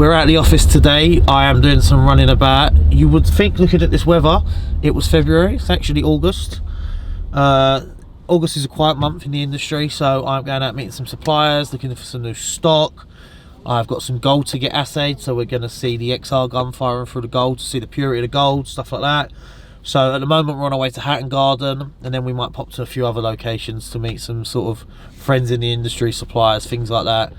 We're at the office today. I am doing some running about. You would think, looking at this weather, it was February. It's actually August. August is a quiet month in the industry, so I'm going out meeting some suppliers, looking for some new stock. I've got some gold to get assayed, so we're going to see the XR gun firing through the gold to see the purity of the gold, stuff like that. So at the moment we're on our way to Hatton Garden, and then we might pop to a few other locations to meet some sort of friends in the industry, suppliers, things like that,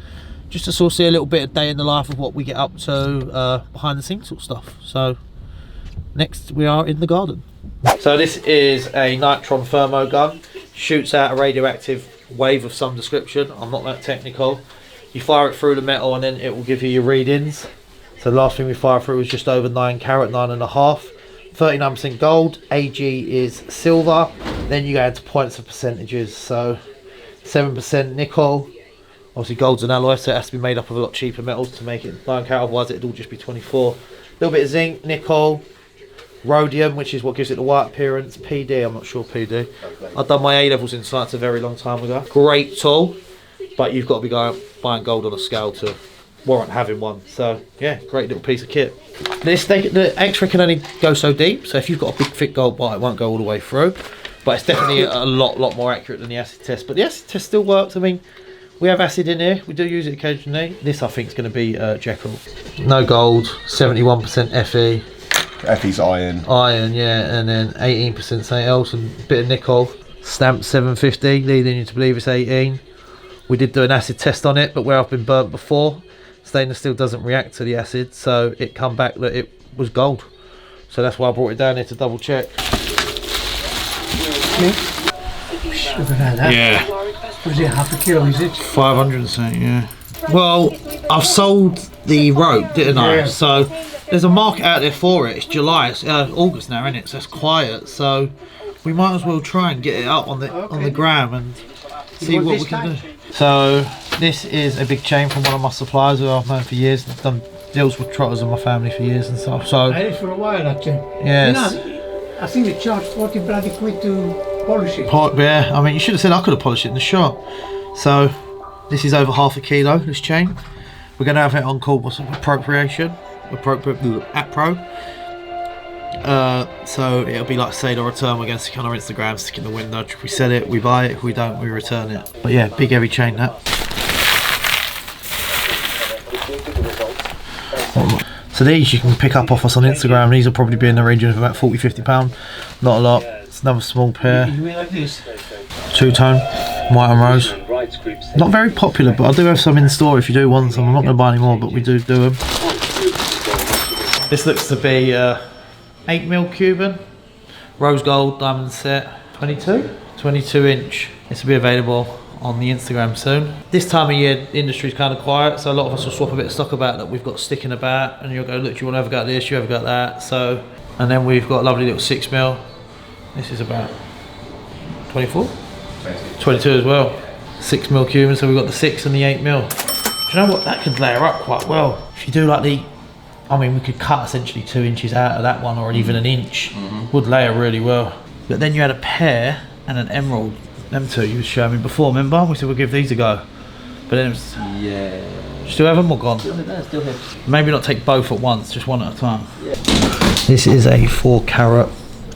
just to sort of see a little bit of day in the life of what we get up to behind the scenes sort of stuff. So next we are in the garden. So this is a Nitron thermo gun. Shoots out a radioactive wave of some description. I'm not that technical. You fire it through the metal and then it will give you your readings. So the last thing we fired through was just over 9 carat, 9.5. 39% gold, AG is silver. Then you go into points of percentages. So 7% nickel. Obviously gold's an alloy, so it has to be made up of a lot cheaper metals to make it 9 carat, otherwise it'd all just be 24. A little bit of zinc, nickel, rhodium, which is what gives it the white appearance. PD, I'm not sure PD. I've done my A-levels in science a very long time ago. Great tool, but you've got to be buying gold on a scale to warrant having one. So yeah, great little piece of kit. The X-ray can only go so deep, so if you've got a big thick gold bar, it won't go all the way through. But it's definitely a lot more accurate than the acid test. But the acid test still works. I mean, we have acid in here, we do use it occasionally. This I think is going to be Jekyll. No gold, 71% Fe. Fe's iron. Iron, yeah, and then 18% something else, and a bit of nickel. Stamped 750, leading you to believe it's 18. We did do an acid test on it, but where I've been burnt before, stainless steel doesn't react to the acid, so it come back that it was gold. So that's why I brought it down here to double check. Yeah. Was it half a kilo, is it? 500 and something, yeah. Well, I've sold the rope, didn't I? Yeah. So there's a market out there for it. It's July, it's August now, isn't it? So it's quiet. So we might as well try and get it up on the gram and see what we can do. So this is a big chain from one of my suppliers who I've known for years. I've done deals with Trotters in my family for years and stuff. So I had it for a while, actually. yes. You know, I think they charge 40 bloody quid to polish it. Yeah, I mean, you should have said I could have polished it in the shop. So this is over half a kilo, this chain. We're going to have it on called what's it, appropriate appro. So it'll be like sale or return. We're going to stick on our Instagram, stick in the window. If we sell it, we buy it. If we don't, we return it. But yeah, big heavy chain that. So these you can pick up off us on Instagram. These will probably be in the region of about £40–50. Not a lot. It's another small pair. Like this. Two-tone, white and rose. Not very popular, but I do have some in store if you do want some. I'm not going to buy any more, but we do them. This looks to be 8mm Cuban, rose gold diamond set, 22 inch. This will be available on the Instagram soon. This time of year, the industry's kind of quiet, so a lot of us will swap a bit of stock about that we've got sticking about, and you'll go, look, do you want to ever got this? You ever got that? So, and then we've got a lovely little 6mm. This is about 24, 22 as well. 6mm Cuban, so we've got the 6 and the 8mm. Do you know what? That could layer up quite well. If you do like I mean, we could cut essentially 2 inches out of that one, or even an inch. Would layer really well. But then you had a pear and an emerald. Them two you was showing me before, remember? We said we'll give these a go. But then it was... Yeah. Still have them or gone? Still here. Maybe not take both at once, just one at a time. Yeah. This is a 4 carat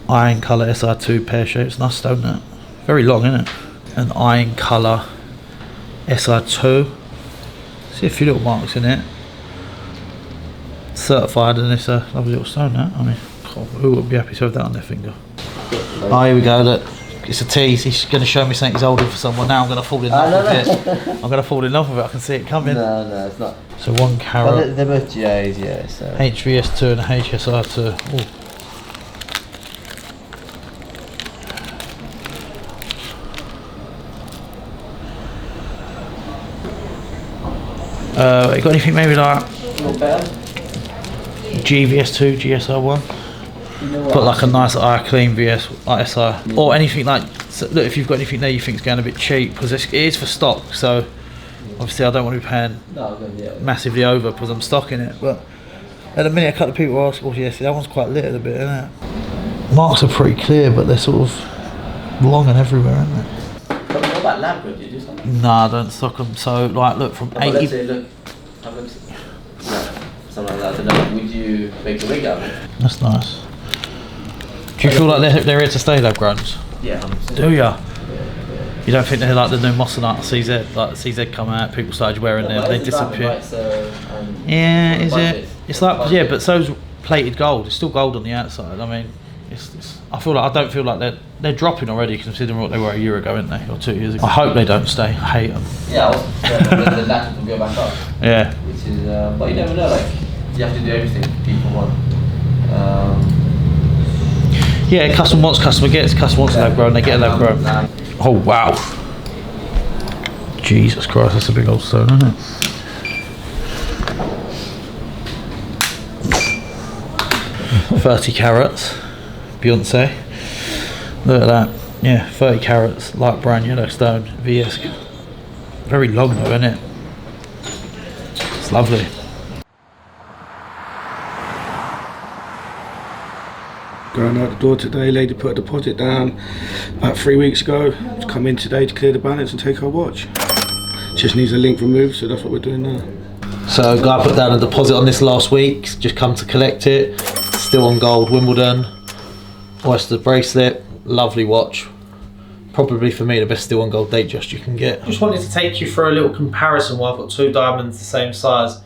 iron colour SR2 pear shaped. It's nice stone, that. Very long, isn't it? An iron colour SR2. See a few little marks in it. Certified, and it's a lovely little stone, that. I mean, who would be happy to have that on their finger? Oh, here we go, look. It's a tease. He's going to show me something he's holding for someone. Now I'm going to fall in love with it. I'm going to fall in love with it. I can see it coming. No, it's not. So 1 carat. Oh, they're both GAs, yeah. So. HVS2 and HSR2. You got anything maybe like GVS2, GSR1? Put like a nice clean VS SI, or anything like. So look, if you've got anything there you think is going a bit cheap, because it is for stock. So obviously I don't want to be paying massively over because I'm stocking it. But at the minute, a couple of people ask, "Oh yes, that one's quite littered a bit, isn't it?" Marks are pretty clear, but they're sort of long and everywhere, aren't they? But what about lab good? Do you do something? Nah, I don't stock them. So like, look from 80. Let's say, look. Have a look. something like that. I don't know, would you make a wig out of it? That's nice. Do you feel like they're here to stay, lab growns? Yeah, 100%. Do ya? You don't think they're like the new Mossonite CZ? Like CZ come out, people started wearing them, they disappear. Right, so, yeah, is it? It's like, yeah, but so's plated gold. It's still gold on the outside. I mean, I don't feel like they're dropping already, considering what they were a year ago, aren't they, or 2 years ago. I hope they don't stay. I hate them. Yeah, I was the latches will go back up. Yeah. Which is, but you never know. Like, you have to do everything people want. Yeah, customer wants, customer gets. Customer wants a lab grown, they get a lab grown. Oh wow! Jesus Christ, that's a big old stone, isn't it? $30 carats, Beyonce. Look at that. Yeah, 30 carats, light brown yellow stone, VS. Very long though, isn't it? It's lovely. Going out the door today, lady put a deposit down about 3 weeks ago. She's come in today to clear the balance and take her watch. Just needs a link removed, so that's what we're doing now. So guy put down a deposit on this last week, just come to collect it. Still on gold, Wimbledon, oyster bracelet, lovely watch. Probably for me the best still on gold date just you can get. Just wanted to take you through a little comparison while I've got two diamonds the same size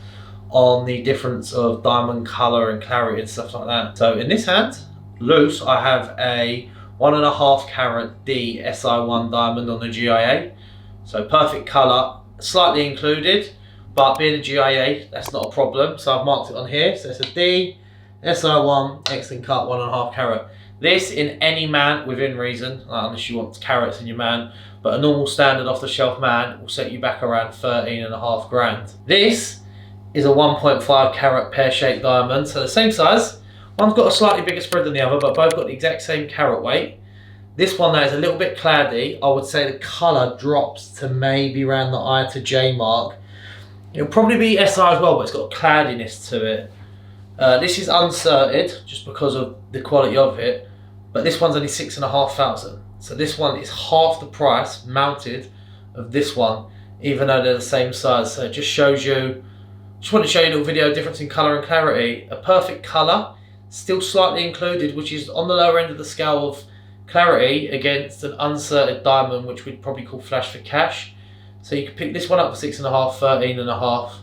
on the difference of diamond colour and clarity and stuff like that. So in this hand, loose, I have a 1.5 carat D SI1 diamond on the GIA. So perfect colour, slightly included, but being a GIA, that's not a problem. So I've marked it on here. So it's a D SI1 excellent cut 1.5 carat. This in any man within reason, unless you want carats in your man, but a normal standard off the shelf man will set you back around 13.5 grand. This is a 1.5 carat pear shaped diamond, so the same size. One's got a slightly bigger spread than the other, but both got the exact same carat weight. This one that is a little bit cloudy, I would say the colour drops to maybe around the I to J mark. It'll probably be SI as well, but it's got a cloudiness to it. This is uncerted just because of the quality of it, but this one's only 6,500. So this one is half the price mounted of this one, even though they're the same size. So it just shows you, just want to show you a little video difference in colour and clarity. A perfect colour, still slightly included, which is on the lower end of the scale of clarity against an uncerted diamond, which we'd probably call flash for cash. So you can pick this one up for 6.5, 13.5.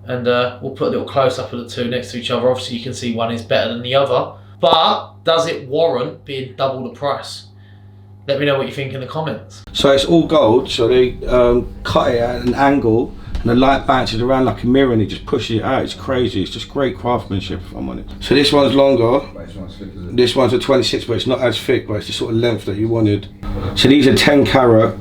And we'll put a little close up of the two next to each other. Obviously you can see one is better than the other, but does it warrant being double the price? Let me know what you think in the comments. So it's all gold, so they cut it at an angle and the light bounces around like a mirror and it just pushes it out. It's crazy, it's just great craftsmanship if I'm on it. So this one's longer, this one's a 26, but it's not as thick, but it's the sort of length that you wanted. So these are 10 carat.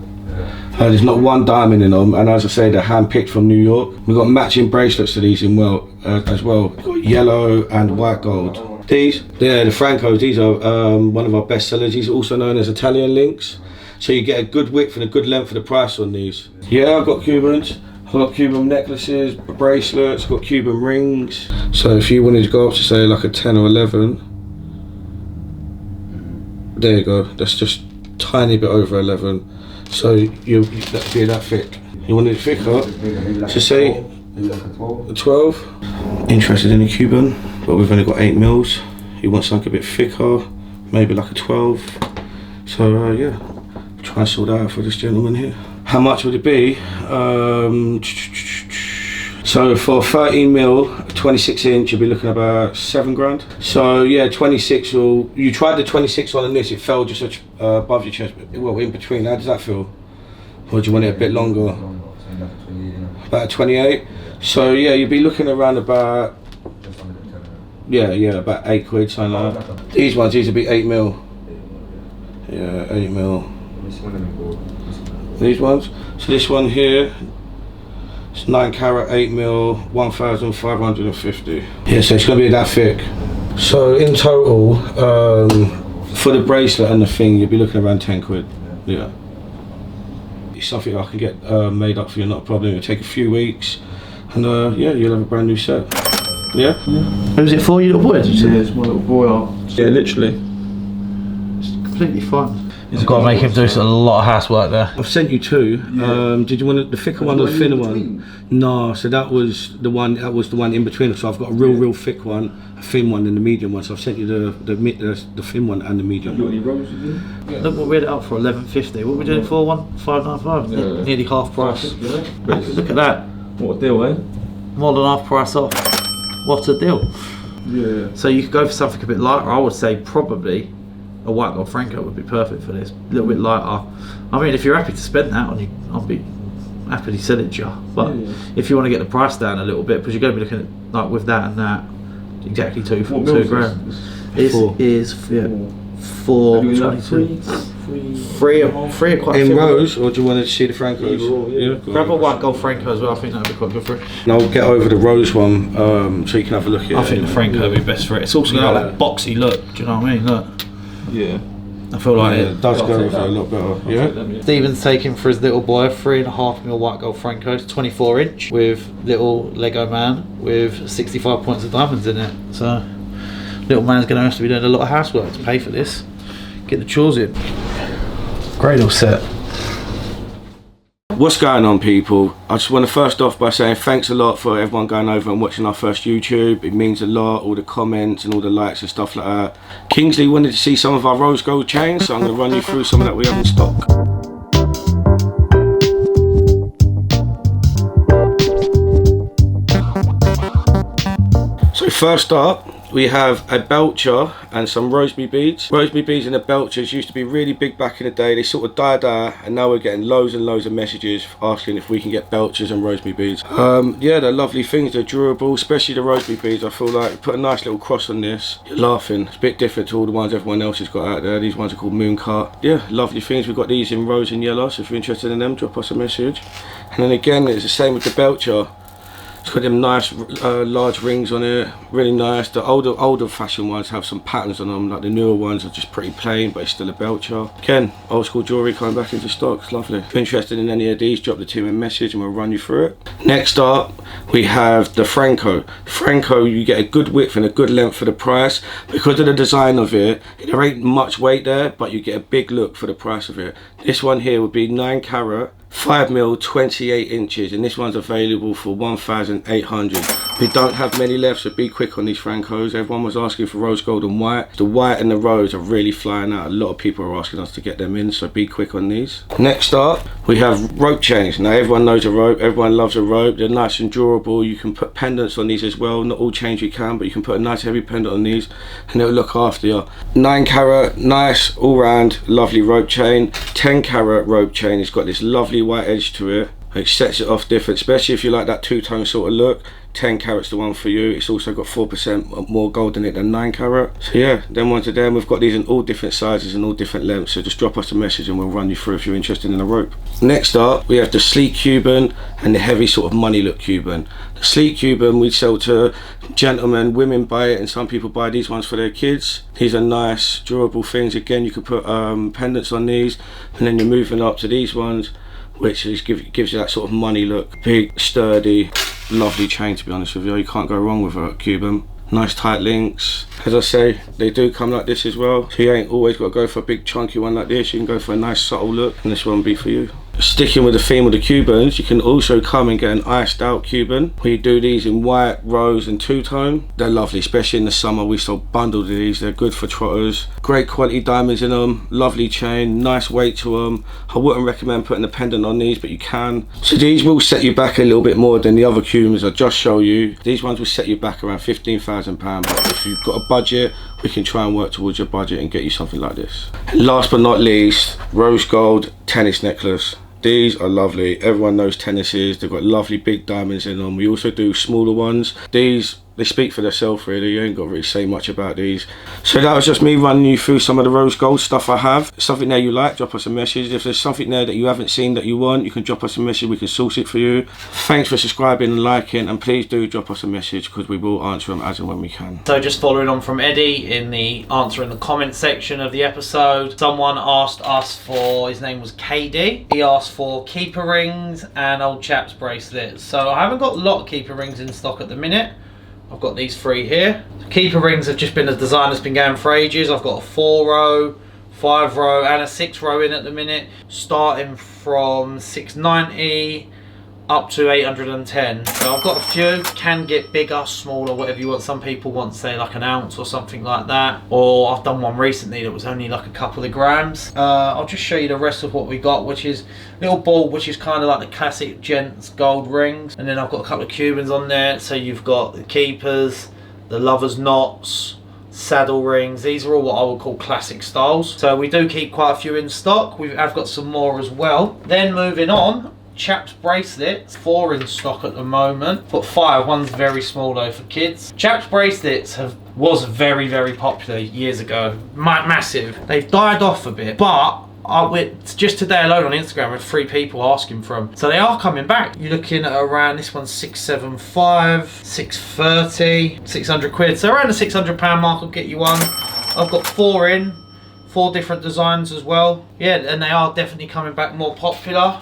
There's not one diamond in them, and as I say, they're hand-picked from New York. We've got matching bracelets to these in as well. We've got yellow and white gold. These, yeah, the Francos, these are one of our best sellers. These are also known as Italian links. So you get a good width and a good length for the price on these. Yeah, I've got Cubans. I've got Cuban necklaces, bracelets, I've got Cuban rings. So if you wanted to go up to say like a 10 or 11, there you go. That's just a tiny bit over 11. So that'd be that thick. You want it thicker? So say 12. Interested in a Cuban, but we've only got 8 mils. You want something a bit thicker, maybe like a 12. So yeah, try and sort that out for this gentleman here. How much would it be? So for 13 mil, 26 inch, you'll be looking at about 7 grand. So yeah, 26 will, you tried the 26 on this, it fell just above your chest, well in between. How does that feel? Or do you want it a bit longer? About 28. So yeah, you'll be looking around about, yeah, about 8 quid, something like that. These ones, these will be 8 mil. Yeah, 8 mil. These ones. So this one here, it's 9 carat, 8 mil, 1,550. Yeah, so it's gonna be that thick. So in total, for the bracelet and the thing, you'll be looking around 10 quid. Yeah. It's something I can get made up for you, not a problem. It'll take a few weeks, and yeah, you'll have a brand new set. Yeah? Who's it for, you little boy? Yeah, it's my little boy. Yeah, literally. It's completely fine. You've got to make him do a lot of housework there. I've sent you two. Did you want the thicker one or the thinner one? No, so that was the one. That was the one in between. So I've got a real thick one, a thin one, and the medium one. So I've sent you the thin one and the medium one. Look what we had it up for, 11.50. What are we doing it for? 1,595. Nearly half price. Look at that. What a deal, eh? More than half price off. What a deal. Yeah. So you could go for something a bit lighter. I would say probably a white gold Franco would be perfect for this. A little bit lighter. I mean, if you're happy to spend that on you, I'll be happily sell it to you. But if you want to get the price down a little bit, because you're going to be looking at, like, with that and that, exactly two grand. It is 422. Three are quite in rose, or do you want to see the Francos? Yeah. Grab a white gold Franco as well. I think that'd be quite good for it. And I'll get over the rose one, so you can have a look at it. I think the Franco would be best for it. It's also got that boxy look. Do you know what I mean? Look. Yeah. I feel like it does go with it a lot better. Yeah. Stephen's taking for his little boy 3.5mm white gold Francos, 24-inch, with little Lego man with 65 points of diamonds in it. So little man's going to have to be doing a lot of housework to pay for this. Get the chores in. Great all set. What's going on, people? I just want to first off by saying thanks a lot for everyone going over and watching our first YouTube. It means a lot, all the comments and all the likes and stuff like that. Kingsley wanted to see some of our rose gold chains, so I'm going to run you through some that we have in stock. So first up, we have a belcher and some rosemary beads. Rosemary beads and the belchers used to be really big back in the day. They sort of died out, and now we're getting loads and loads of messages asking if we can get belchers and rosemary beads. Yeah, they're lovely things. They're durable, especially the rosemary beads. I feel like put a nice little cross on this. You're laughing. It's a bit different to all the ones everyone else has got out there. These ones are called moon cut. Yeah, lovely things. We've got these in rose and yellow, so if you're interested in them, drop us a message. And then again, it's the same with the belcher. It's got them nice large rings on it, really nice. The older fashioned ones have some patterns on them, like the newer ones are just pretty plain, but it's still a belcher. Again, old school jewellery coming back into stock, it's lovely. If you're interested in any of these, drop the team a message and we'll run you through it. Next up, we have the Franco. Franco, you get a good width and a good length for the price. Because of the design of it, there ain't much weight there, but you get a big look for the price of it. This one here would be 9 carat. 5mm, 28 inches, and this one's available for 1,800. We don't have many left, so be quick on these Francos. Everyone was asking for rose gold and white. The white and the rose are really flying out. A lot of people are asking us to get them in, so be quick on these. Next up, we have rope chains. Now everyone knows a rope, everyone loves a rope. They're nice and durable. You can put pendants on these as well. Not all chains you can, but you can put a nice heavy pendant on these and it'll look after you. 9 carat, nice all round, lovely rope chain. 10 carat rope chain. It's got this lovely white edge to it. It sets it off different, especially if you like that two-tone sort of look. 10 carat's the one for you. It's also got 4% more gold in it than 9 carat. So yeah, them ones are there. We've got these in all different sizes and all different lengths, so just drop us a message and we'll run you through if you're interested in a rope. Next up, we have the sleek Cuban and the heavy sort of money look Cuban. The sleek Cuban we sell to gentlemen, women buy it, and some people buy these ones for their kids. These are nice, durable things. Again, you could put pendants on these, and then you're moving up to these ones, which is gives you that sort of money look. Big, sturdy, lovely chain, to be honest with you. You can't go wrong with a Cuban. Nice tight links. As I say, they do come like this as well, so you ain't always got to go for a big chunky one like this. You can go for a nice subtle look, and this one will be for you. Sticking with the theme of the Cubans, you can also come and get an iced out Cuban. We do these in white, rose and two-tone. They're lovely, especially in the summer. We sell bundled of these. They're good for trotters. Great quality diamonds in them, lovely chain, nice weight to them. I wouldn't recommend putting a pendant on these, but you can. So these will set you back a little bit more than the other Cubans I just show you. These ones will set you back around £15,000, but if you've got a budget, we can try and work towards your budget and get you something like this. Last but not least, rose gold tennis necklace. These are lovely. Everyone knows tennises. They've got lovely big diamonds in them. We also do smaller ones. These, they speak for themselves really. You ain't got to really say much about these. So that was just me running you through some of the rose gold stuff I have. Something there you like, drop us a message. If there's something there that you haven't seen that you want, you can drop us a message. We can source it for you. Thanks for subscribing and liking, and please do drop us a message because we will answer them as and when we can. So just following on from Eddie, in the answer in the comment section of the episode, someone asked us for, his name was KD, he asked for keeper rings and old chaps bracelets. So I haven't got a lot of keeper rings in stock at the minute. I've got these 3 here. The keeper rings have just been a design that's been going for ages. I've got a 4-row, 5 row and a 6 row in at the minute, starting from 690 up to 810. So I've got a few, can get bigger, smaller, whatever you want. Some people want, say, like an ounce or something like that, or I've done one recently that was only like a couple of grams. I'll just show you the rest of what we got, which is a little ball, which is kind of like the classic gents gold rings, and then I've got a couple of Cubans on there. So you've got the keepers, the lovers knots, saddle rings. These are all what I would call classic styles. So we do keep quite a few in stock. I've got some more as well. Then moving on, chaps bracelets, 4 in stock at the moment, but 5. One's very small though for kids. Chaps bracelets was very, very popular years ago, massive. They've died off a bit, but just today alone on Instagram, I had 3 people asking for them, so they are coming back. You're looking at around, this one's 675, 630, 600 quid. So around the £600 mark will get you one. I've got 4 in, 4 different designs as well. Yeah, and they are definitely coming back more popular.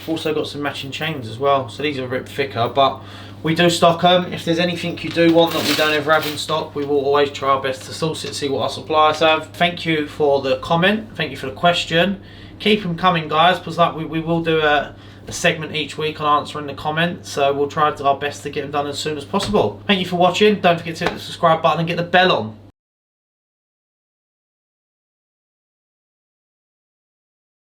Also got some matching chains as well, so these are a bit thicker, but we do stock them. If there's anything you do want that we don't ever have in stock, we will always try our best to source it, see what our suppliers have. Thank you for the comment, thank you for the question. Keep them coming, guys, because like we will do a segment each week on answering the comments, so we'll try our best to get them done as soon as possible. Thank you for watching. Don't forget to hit the subscribe button and get the bell on.